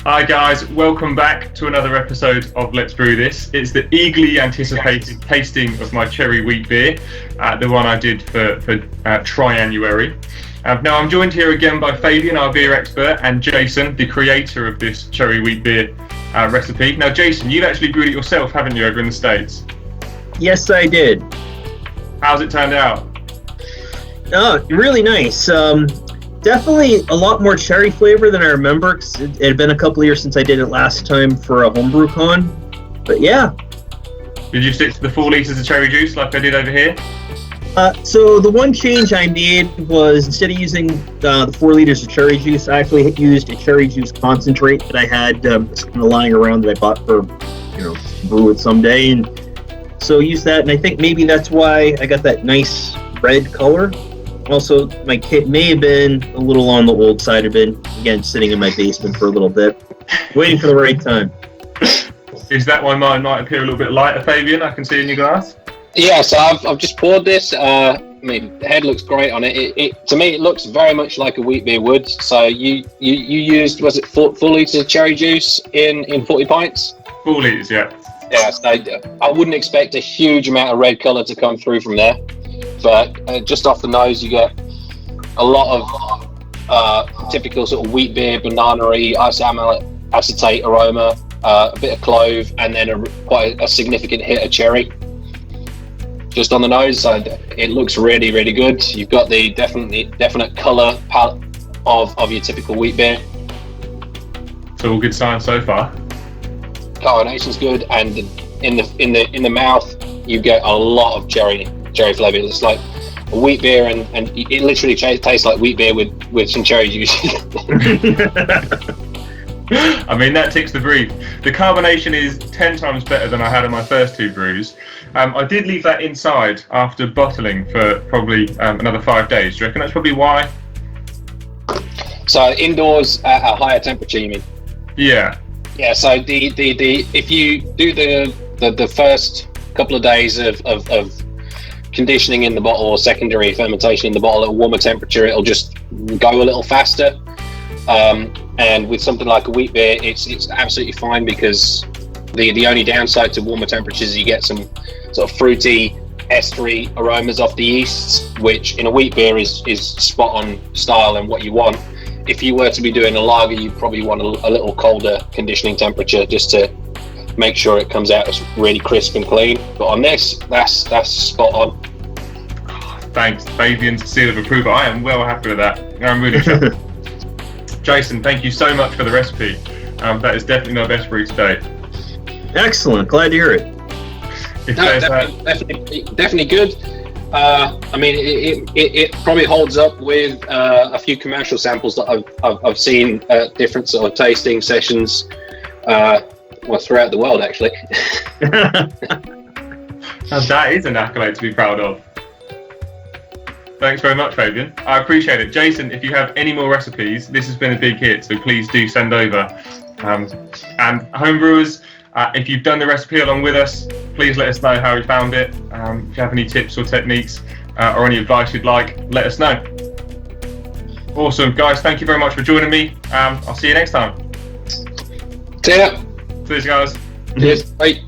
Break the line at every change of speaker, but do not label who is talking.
Hi guys, welcome back to another episode of Let's Brew This. It's the eagerly anticipated tasting of my cherry wheat beer, the one I did for Triannuary. Now I'm joined here again by Fabian, our beer expert, and Jason, the creator of this cherry wheat beer recipe. Now Jason, you've actually brewed it yourself, haven't you, over in the States?
Yes, I did.
How's it turned out?
Oh, really nice. Definitely a lot more cherry flavor than I remember, 'cause it had been a couple of years since I did it last time for a homebrew con. But yeah.
Did you stick to the 4 litres of cherry juice like I did over here?
So the one change I made was, instead of using the 4 liters of cherry juice, I actually used a cherry juice concentrate that I had just kind of lying around that I bought for, brew it someday. And so use that, and I think maybe that's why I got that nice red color. Also, my kit may have been a little on the old side. I've been, again, sitting in my basement for a little bit, waiting for the right time.
Is that why mine might appear a little bit lighter, Fabian? I can see in your glass.
Yeah, so I've just poured this. The head looks great on it. It to me, it looks very much like a wheat beer would. So you used, was it 4 litres of cherry juice in 40 pints?
4 litres, yeah.
Yeah, so I wouldn't expect a huge amount of red colour to come through from there. But just off the nose, you get a lot of typical sort of wheat beer, banana-y, acetate aroma, a bit of clove, and then quite a significant hit of cherry. Just on the nose, so it looks really, really good. You've got the definite colour palette of your typical wheat beer.
So all good signs so far.
Carbonation's good, and in the mouth, you get a lot of cherry flavour. It's like a wheat beer, and it literally tastes like wheat beer with some cherry juice.
I mean, that ticks the brief. The carbonation is 10 times better than I had on my first 2 brews. I did leave that inside after bottling for probably another 5 days. Do you reckon that's probably why?
So indoors at a higher temperature, you mean?
Yeah.
Yeah. So if you do the first couple of days of conditioning in the bottle or secondary fermentation in the bottle at a warmer temperature, it'll just go a little faster. And with something like a wheat beer, it's absolutely fine, because the only downside to warmer temperatures is you get some sort of fruity, estery aromas off the yeasts, which in a wheat beer is spot on style and what you want. If you were to be doing a lager, you probably want a little colder conditioning temperature just to make sure it comes out as really crisp and clean. But on this, that's spot on.
Thanks, Fabian's seal of approval. I am well happy with that. I'm really chuffed. Jason, thank you so much for the recipe. That is definitely my best brew today.
Excellent, glad to hear it.
Definitely good. It probably holds up with a few commercial samples that I've seen at different sort of tasting sessions, throughout the world, actually.
Now that is an accolade to be proud of. Thanks very much, Fabian. I appreciate it. Jason, if you have any more recipes, this has been a big hit, so please do send over. And homebrewers, if you've done the recipe along with us, please let us know how you found it. If you have any tips or techniques or any advice you'd like, let us know. Awesome, guys. Thank you very much for joining me. I'll see you next time.
See ya.
Cheers, guys.
Cheers. Bye.